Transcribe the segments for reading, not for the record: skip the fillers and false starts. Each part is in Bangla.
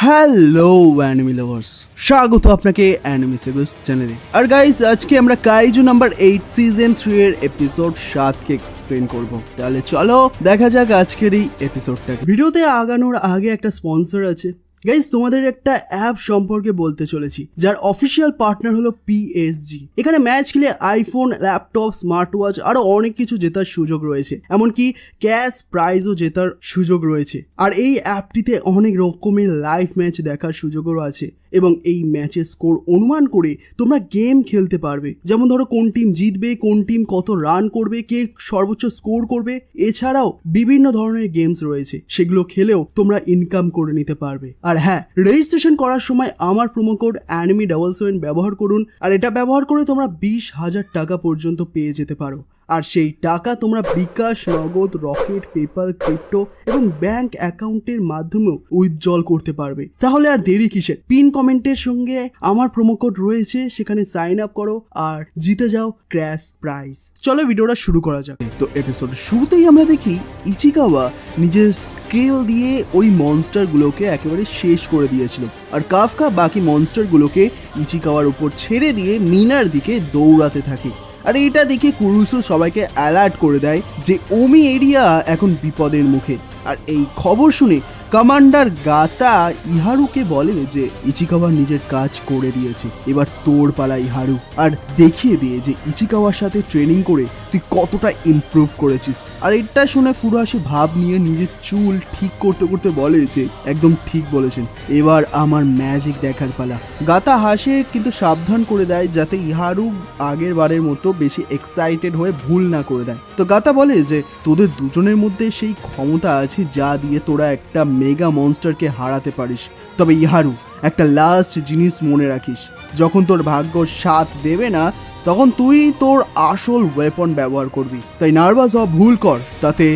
হ্যালো অ্যানিমি লাভার্স, স্বাগত আপনাকে অ্যানিমি সেগুস চ্যানেলে। আর গাইস, আজকে আমরা কাইজু নাম্বার 8 সিজন 3 এর এপিসোড 7 কে এক্সপ্লেন করব। তাহলে চলো দেখা যাক আজকের এই এপিসোডটা। ভিডিওতে আগানোর আগে একটা স্পন্সর আছে গাইস, তোমাদের একটা অ্যাপ সম্পর্কে বলতে চলেছি যার অফিসিয়াল পার্টনার হলো পিএসজি। এখানে ম্যাচ খেলে আইফোন, ল্যাপটপ, স্মার্ট ওয়াচ আরো অনেক কিছু জেতার সুযোগ রয়েছে, এমনকি ক্যাশ প্রাইজও জেতার সুযোগ রয়েছে। আর এই অ্যাপটিতে অনেক রকমের লাইভ ম্যাচ দেখার সুযোগও আছে এবং এই ম্যাচের স্কোর অনুমান করে তোমরা গেম খেলতে পারবে। যেমন ধরো কোন টিম জিতবে, কোন টিম কত রান করবে, কে সর্বোচ্চ স্কোর করবে। এছাড়াও বিভিন্ন ধরনের গেমস রয়েছে, সেগুলো খেলেও তোমরা ইনকাম করে নিতে পারবে। আর হ্যাঁ, রেজিস্ট্রেশন করার সময় আমার প্রোমো কোড anime7 ব্যবহার করুন, আর এটা ব্যবহার করে তোমরা 20,000 টাকা পর্যন্ত পেয়ে যেতে পারো। আর সেই টাকা তোমরা বিকাশ, নগদ, রকেট, পেপাল, ক্রিপ্টো এবং ব্যাংক অ্যাকাউন্টের মাধ্যমেও উইথড্রল করতে পারবে। তাহলে আর দেরি কিসের? পিন কমেন্টের সঙ্গে আমার প্রোমো কোড রয়েছে, সেখানে সাইন আপ করো আর জিতে যাও ক্র্যাশ প্রাইজ। চলো ভিডিওটা শুরু করা যাক। তো এপিসোডের শুরুতেই আমরা দেখি ইচিকাওয়া নিজের স্কেল দিয়ে ওই মনস্টারগুলোকে একেবারে শেষ করে দিয়েছিল, আর কাফকা বাকি মনস্টারগুলোকে ইচিকাওয়ার উপর ছেড়ে দিয়ে মিনার দিকে দৌড়াতে থাকে। আর এটা দেখে কুরুসু সবাইকে অ্যালার্ট করে দেয় যে ওমি এরিয়া এখন বিপদের মুখে। আর এই খবর শুনে কমান্ডার গাতা ইহারুকে বলে যে ইচিকাওয়া নিজের কাজ করে দিয়েছে, এবার তোর পালা ইহারু, আর দেখিয়ে দিয়ে যে ইচিকাওয়ার সাথে ট্রেনিং করে তুই কতটা ইমপ্রুভ করেছিস। আর এটা শুনে ফুরোহাসি ভাব নিয়ে নিজের চুল ঠিক করতে করতে বলে যে একদম ঠিক বলেছেন, এবার আমার ম্যাজিক দেখার পালা। গাতা হাসে কিন্তু সাবধান করে দেয় যাতে ইহারু আগের বারের মতো বেশি এক্সাইটেড হয়ে ভুল না করে দেয়। তো গাতা বলে যে তোদের দুজনের মধ্যে সেই ক্ষমতা আছে যা দিয়ে তোরা একটা মেগা মনস্টারকে হারাতে পারিস। তবে ইহারু, একটা লাস্ট জিনিস মনে রাখিস, যখন তোর ভাগ্য সাথ দেবে না তখন তুই তোর আসল ওয়েপন ব্যবহার করবি। তাই নার্ভাস হওয়া ভুল কর, তাতে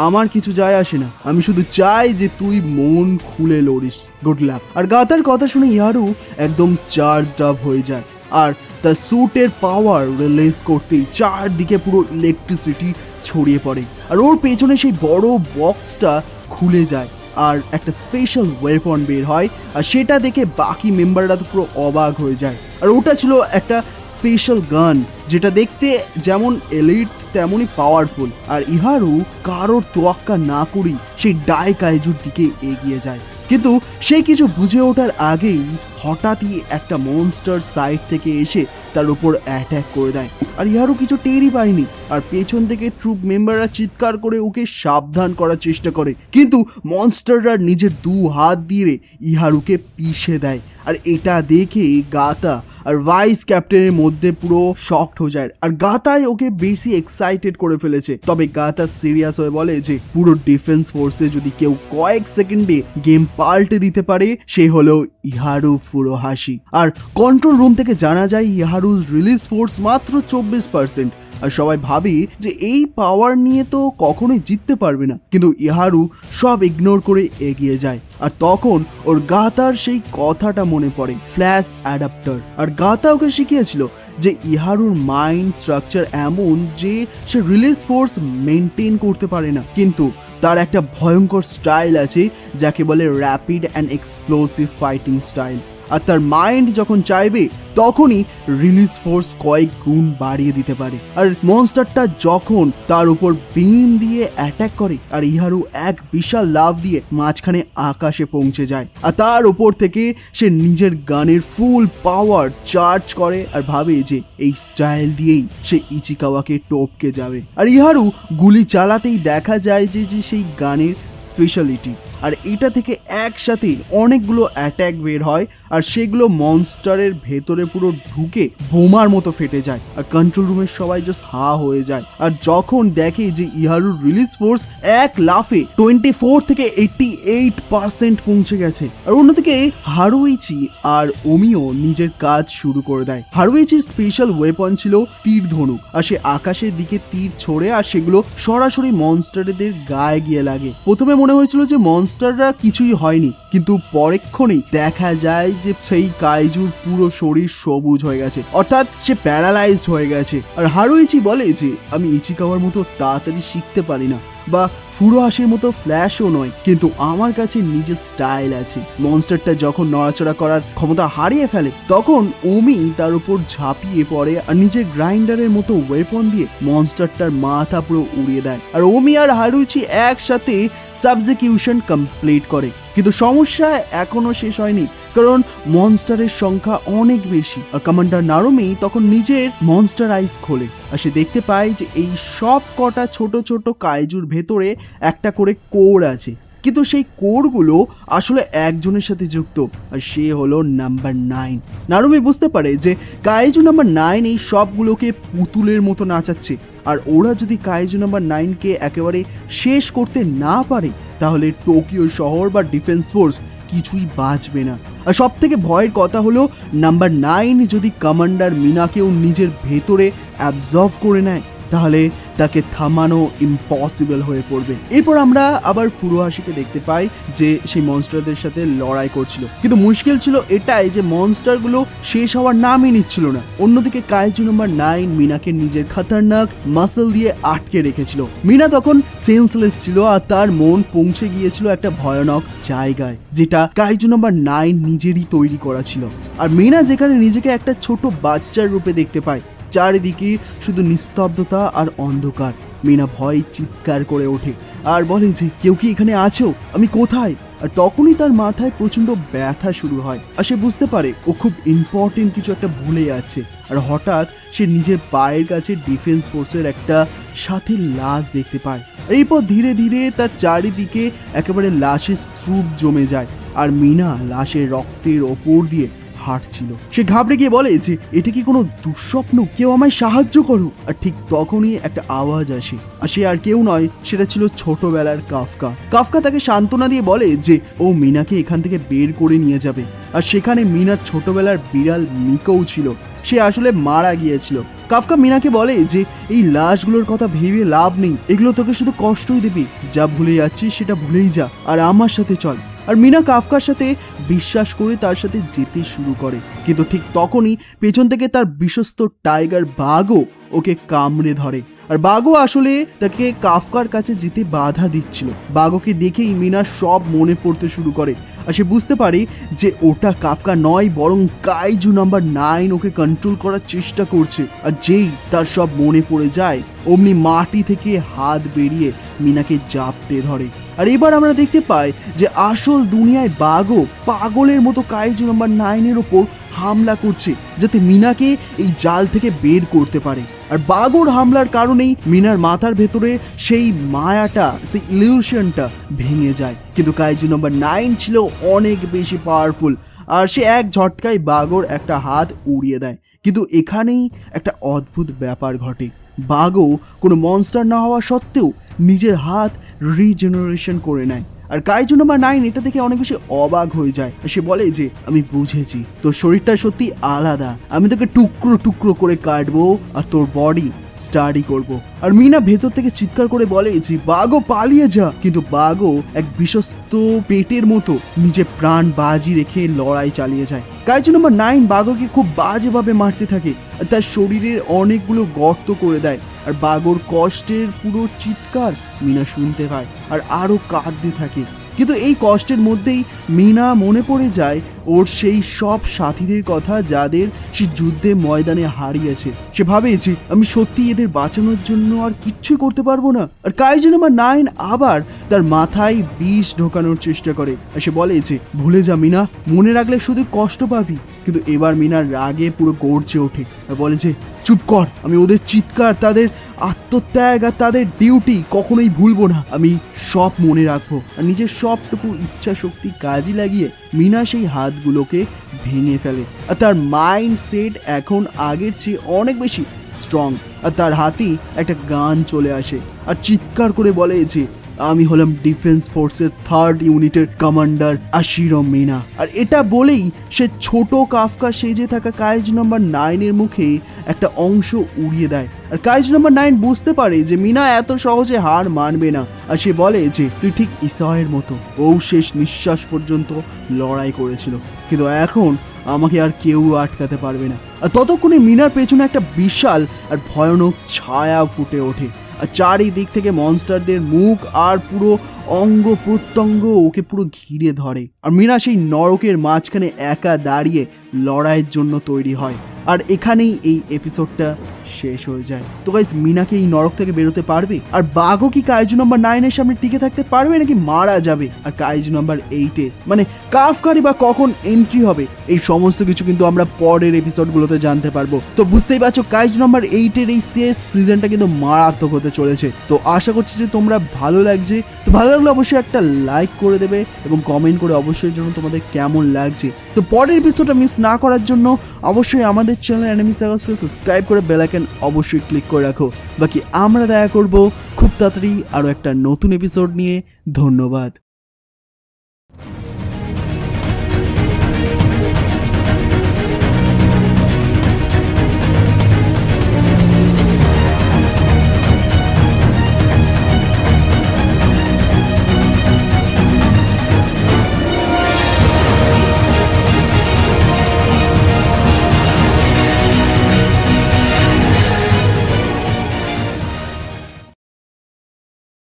আমার কিছু যায় আসে না। আমি শুধু চাই যে তুই মন খুলে লড়িস। Good luck. আর গাতার কথা শুনে ইহারু একদম চার্জড আপ হয়ে যায়, আর তার স্যুটের পাওয়ার রিলিজ করতেই চারদিকে পুরো ইলেকট্রিসিটি ছড়িয়ে পড়ে, আর ওর পেছনে সেই বড় বক্সটা খুলে যায় আর একটা স্পেশাল ওয়েপন বের হয়। আর সেটা দেখে বাকি মেম্বাররা তো পুরো অবাক হয়ে যায়। আর ওটা ছিল একটা স্পেশাল গান, যেটা দেখতে যেমন এলিট তেমনই পাওয়ারফুল। আর ইহারু কারোর তোয়াক্কা না করেই সেই ডাই কাইজুর দিকে এগিয়ে যায়, কিন্তু সে কিছু বুঝে ওঠার আগেই হঠাৎই একটা মনস্টার সাইড থেকে এসে তার উপর অ্যাটাক করে দেয়। আর ইহারু কিছু টেরই পায়নি, আর পেছন থেকে ট্রুপ মেম্বাররা চিৎকার করে ওকে সাবধান করার চেষ্টা করে, কিন্তু মনস্টাররা নিজের 2 হাত দিয়ে ইহারুকে পিষে দেয়। আর এটা দেখে গাতা আর ভাইস ক্যাপ্টেনের মধ্যে পুরো শকড হয়ে যায়, আর গাতাই ওকে বেশি এক্সাইটেড করে ফেলেছে। তবে গাতা সিরিয়াস হয়ে বলে যে পুরো ডিফেন্স ফোর্সে যদি কেউ কয়েক সেকেন্ডে গেম পাল্টে দিতে পারে সে হলো ইহারু ফুরোহাসি। আর কন্ট্রোল রুম থেকে জানা যায় ইহারুর রিলিজ ফোর্স মাত্র 24%। আর সবাই ভাবে যে এই পাওয়ার নিয়ে তো কখনোই জিততে পারবে না, কিন্তু ইহারু সব ইগনোর করে এগিয়ে যায়। আর তখন ওর গাতার সেই কথাটা মনে পড়ে, ফ্ল্যাশ অ্যাডাপ্টার। আর গাতা ওকে শিখিয়েছিল যে ইহারুর মাইন্ড স্ট্রাকচার এমন যে সে রিলিজ ফোর্স মেনটেন করতে পারে না, কিন্তু তার একটা ভয়ঙ্কর স্টাইল আছে যাকে বলে rapid and explosive fighting style. আর তার মাইন্ড যখন চাইবে তখনই রিলিজ ফোর্স কয়েক গুণ বাড়িয়ে দিতে পারে। আর মনস্টারটা যখন তার উপর বিম দিয়ে অ্যাটাক করে, আর ইহারু এক বিশাল লাফ দিয়ে মাঝখানে আকাশে পৌঁছে যায়, আর তার উপর থেকে সে নিজের গানের ফুল পাওয়ার চার্জ করে আর ভাবে যে এই স্টাইল দিয়েই সে ইচিকাওয়াকে টপকে যাবে। আর ইহারু গুলি চালাতেই দেখা যায় যে সেই গানের স্পেশালিটি, আর এটা থেকে একসাথে অনেকগুলো অ্যাটাক বের হয়, আর সেগুলো মনস্টারের ভেতরে পুরো ঢুকে বোমার মতো ফেটে যায়। আর কন্ট্রোল রুমের সবাই জাস্ট হা হয়ে যায়। আর যখন দেখে যে ইহারুর রিলিজ ফোর্স এক লাফে 24 থেকে 88% পৌঁছে গেছে। আর অন্যদিকে হারুইচি আর ওমিও নিজের কাজ শুরু করে দেয়। হারুইচির স্পেশাল ওয়েপন ছিল তীর ধনুক, আর সে আকাশের দিকে তীর ছোড়ে আর সেগুলো সরাসরি মনস্টারদের গায়ে গিয়ে লাগে। প্রথমে মনে হয়েছিল যে মনস্টাররা কিছুই হয়নি, কিন্তু পরেক্ষণেই দেখা যায় যে সেই কাইজুর পুরো শরীর সবুজ হয়ে গেছে, অর্থাৎ সে প্যারালাইজড হয়ে গেছে। আর হারুইচি বলে যে আমি ইচিকাওয়ার মতো তাড়াতাড়ি শিখতে পারি না, বা ফুরোহাসির মতো ফ্ল্যাশও নয়, কিন্তু আমার কাছে নিজের স্টাইল আছে। মনস্টারটা যখন নড়াচড়া করার ক্ষমতা হারিয়ে ফেলে তখন ওমি তার উপর ঝাঁপিয়ে পড়ে আর নিজের গ্রাইন্ডারের মতো ওয়েপন দিয়ে মনস্টারটার মাথা পুরো উড়িয়ে দেয়। আর ওমি আর হারুইচি একসাথে সাবজেকিউশন কমপ্লিট করে। কিন্তু সমস্যা এখনো শেষ হয়নি, কারণ মনস্টারের সংখ্যা অনেক বেশি। আর কমান্ডার নারুমি তখন নিজের মনস্টার আইস খোলে আর সে দেখতে পায় যে এই সব কটা ছোট ছোট কাইজুর ভেতরে একটা করে কোর আছে, কিন্তু সেই কোরগুলো আসলে একজনের সাথে যুক্ত, আর সে হলো নাম্বার 9। নারুমি বুঝতে পারে যে কাইজু নাম্বার 9 এই সবগুলোকে পুতুলের মতো নাচাচ্ছে, আর ওরা যদি কাইজু নাম্বার 9কে একেবারে শেষ করতে না পারে তাহলে টোকিও শহর বা ডিফেন্স ফোর্স কিছুই বাঁচবে না। আর সব থেকে ভয়ের কথা হলো নাম্বার 9 যদি কমান্ডার মিনাকেও নিজের ভেতরে অ্যাবজর্ভ করে নেয় তাহলে তাকে থামানো ইম্পসিবল হয়ে পড়বে। এরপর আমরা আবার ফুরোহাসিকে দেখতে পাই যে সেই মনস্টারদের সাথে লড়াই করছিল, কিন্তু মুশকিল ছিল এটাই যে মনস্টারগুলো শেষ হওয়ার নামই নিচ্ছিল না। অন্যদিকে কাইজু নাম্বার 9 মিনাকে নিজের খতরনাক মাসল দিয়ে আটকে রেখেছিল। মিনা তখন সেন্সলেস ছিল আর তার মন পৌঁছে গিয়েছিল একটা ভয়ানক জায়গায়, যেটা কাইজু নাম্বার 9 নিজেরই তৈরি করা ছিল। আর মিনা যেখানে নিজেকে একটা ছোট বাচ্চার রূপে দেখতে পায়, চারিদিকে শুধু নিস্তব্ধতা আর অন্ধকার। মিনা ভয়ে চিৎকার করে ওঠে আর বলে যে কেউ কি এখানে আছো, আমি কোথায়? আর তখনই তার মাথায় প্রচন্ড ব্যথা শুরু হয় আর সে বুঝতে পারে ও খুব ইম্পর্টেন্ট কিছু একটা ভুলে যাচ্ছে। আর হঠাৎ সে নিজের পায়ের কাছে ডিফেন্স ফোর্সের একটা সাথে লাশ দেখতে পায়। এরপর ধীরে ধীরে তার চারিদিকে একেবারে লাশের স্তূপ জমে যায় আর মিনা লাশের রক্তের ওপর দিয়ে হাঁটছিল। সে ঘাবড়ে গিয়ে বলে যে এটা কি কোনো দুঃস্বপ্ন, কেউ আমায় সাহায্য করো। আর ঠিক তখনই একটা আওয়াজ আসে আর সে আর কেউ নয়, সেটা ছিল ছোটবেলার কাফকা। কাফকা তাকে সান্ত্বনা দিয়ে বলে যে ও মিনাকে এখান থেকে বের করে নিয়ে যাবে। আর সেখানে মিনার ছোটবেলার বিড়াল মিকোও ছিল, সে আসলে মারা গিয়েছিল। কাফকা মিনাকে বলে যে এই লাশগুলোর কথা ভেবে লাভ নেই, এগুলো তোকে শুধু কষ্টই দেবে, যা ভুলে যাচ্ছিস সেটা ভুলেই যা আর আমার সাথে চল। আর মিনা কাফকার সাথে বিশ্বাস করে তার সাথে যেতে শুরু করে, কিন্তু ঠিক তখনই পেছন থেকে তার বিশ্বস্ত টাইগার বাঘও ওকে কামড়ে ধরে। আর বাঘও আসলে তাকে কাফকার কাছে যেতে বাধা দিচ্ছিল। বাঘকে দেখেই মিনার সব মনে পড়তে শুরু করে আর সে বুঝতে পারে যে ওটা কাফকা নয়, বরং কাইজু নাম্বার 9 ওকে কন্ট্রোল করার চেষ্টা করছে। আর যেই তার সব মনে পড়ে যায় অমনি মাটি থেকে হাত বেরিয়ে মিনাকে জাপটে ধরে। আর এবার আমরা দেখতে পাই যে আসল দুনিয়ায় বাঘও পাগলের মতো কাইজু নাম্বার 9 ওপর হামলা করছে যাতে মিনাকে এই জাল থেকে বের করতে পারে। আর বাঘর হামলার কারণেই মিনার মাথার ভেতরে সেই মায়াটা, সেই ইলিউশনটা ভেঙে যায়। কিন্তু কাইজু নাম্বার 9 ছিল অনেক বেশি পাওয়ারফুল আর সে এক ঝটকায় বাঘর একটা হাত উড়িয়ে দেয়। কিন্তু এখানেই একটা অদ্ভুত ব্যাপার ঘটে, বাঘও কোনো মনস্টার না হওয়া সত্ত্বেও নিজের হাত রিজেনারেশন করে নেয়। আর কাইজু নাম্বার 9 এটা দেখে অনেক বেশি অবাক হয়ে যায়। সে বলে যে আমি বুঝেছি, তোর শরীরটা সত্যি আলাদা, আমি তোকে টুকরো টুকরো করে কাটবো আর তোর বডি স্টাডি করব। আর মিনা ভেতর থেকে চিৎকার করে বলে যে বাঘও পালিয়ে যা, কিন্তু বাঘও এক বিশ্বস্ত পেটের মতো নিজে প্রাণ বাজি রেখে লড়াই চালিয়ে যায়। কাইজু নাম্বার 9 বাঘকে খুব বাজেভাবে মারতে থাকে আর তার শরীরের অনেকগুলো গর্ত করে দেয়। আর বাঘর কষ্টের পুরো চিৎকার মিনা শুনতে পায় আর আরো কাঁদতে থাকে। কিন্তু এই কষ্টের মধ্যেই মিনা মনে পড়ে যায় ওর সেই সব সাথীদের কথা যাদের সে যুদ্ধে ময়দানে হারিয়েছে। সে ভাবে যে আমি সত্যি এদের বাঁচানোর জন্য আর কিচ্ছু করতে পারবো না। আর কাইজু নাম্বার 9 আবার তার মাথায় বিষ ঢোকানোর চেষ্টা করে আর সে বলে যে ভুলে যা মিনা, মনে রাখলে শুধু কষ্ট পাবি। কিন্তু এবার মিনার রাগে পুরো গর্জে ওঠে আর বলে যে চুপ কর, আমি ওদের চিৎকার, তাদের আত্মত্যাগ আর তাদের ডিউটি কখনোই ভুলবো না, আমি সব মনে রাখবো। আর নিজের সবটুকু ইচ্ছা শক্তি কাজে লাগিয়ে মিনা সেই হাতগুলোকে ভেঙে ফেলে আর তার মাইন্ড সেট এখন আগের চেয়ে অনেক বেশি স্ট্রং। আর তার হাতেই একটা গান চলে আসে আর চিৎকার করে বলে যে আমি হলাম ডিফেন্স ফোর্সের 3rd ইউনিটের কমান্ডার আশিরো মিনা। আর এটা বলেই সে ছোট কাফকা সেজে থাকা কাইজু নাম্বার 9 মুখে একটা অংশ উড়িয়ে দেয়। আর কাইজু নাম্বার 9 বুঝতে পারে যে মিনা এত সহজে হার মানবে না আর সে বলে যে তুই ঠিক ইসাওয়ের মতো, ও শেষ নিঃশ্বাস পর্যন্ত লড়াই করেছিল, কিন্তু এখন আমাকে আর কেউ আটকাতে পারবে না। আর ততক্ষণে মিনার পেছনে একটা বিশাল আর ভয়ানক ছায়া ফুটে ওঠে আর চারিদিক থেকে মনস্টারদের মুখ আর পুরো অঙ্গ প্রত্যঙ্গ ওকে পুরো ঘিরে ধরে। আর মিনা সেই নরকের মাঝখানে একা দাঁড়িয়ে লড়াইয়ের জন্য তৈরি হয়। আর এখানেই এই এপিসোডটা শেষ হয়ে যায়। তো গাইস, মিনা কি এই নরক থেকে বেরোতে পারবে? আর বাঘও কি কাইজু নাম্বার 9 এর সামনে টিকে থাকতে পারবে নাকি মারা যাবে? আর কাইজু নাম্বার 8 এর মানে কাফকারি বা কখন এন্ট্রি হবে, এই সমস্ত কিছু কিন্তু আমরা পরের এপিসোডগুলোতে জানতে পারবো। তো বুঝতেই পারছো কাইজু নাম্বার 8 এর এই শেষ সিজনটা কিন্তু মারাত্মক হতে চলেছে। তো আশা করছি যে তোমরা ভালো লাগছে। তো ভালো লাগলে অবশ্যই একটা লাইক করে দেবে এবং কমেন্ট করে অবশ্যই জানাও তোমাদের কেমন লাগছে। তো পরের এপিসোডটা মিস না করার জন্য অবশ্যই আমাদের চ্যানেল অ্যানিমি সাগাসকে সাবস্ক্রাইব করে বেল আইকন অবশ্যই ক্লিক করে রাখো। বাকি আমরা দেখা করব খুব তাড়াতাড়ি আরও একটা নতুন এপিসোড নিয়ে। ধন্যবাদ।